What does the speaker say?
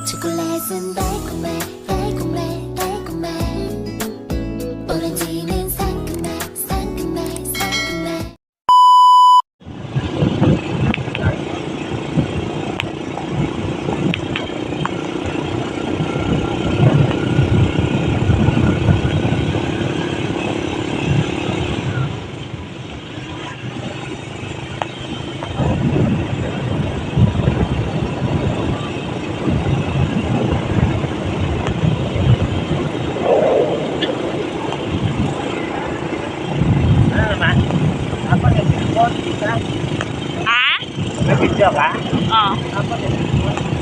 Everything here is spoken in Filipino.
초콜릿은 달콤해 달콤해 달콤해 오렌지는 상큼해 상큼해 상큼해 Ano naman? Ako nag-report, isa. Ha? Nag-video ka? Oo. Ako nag-report.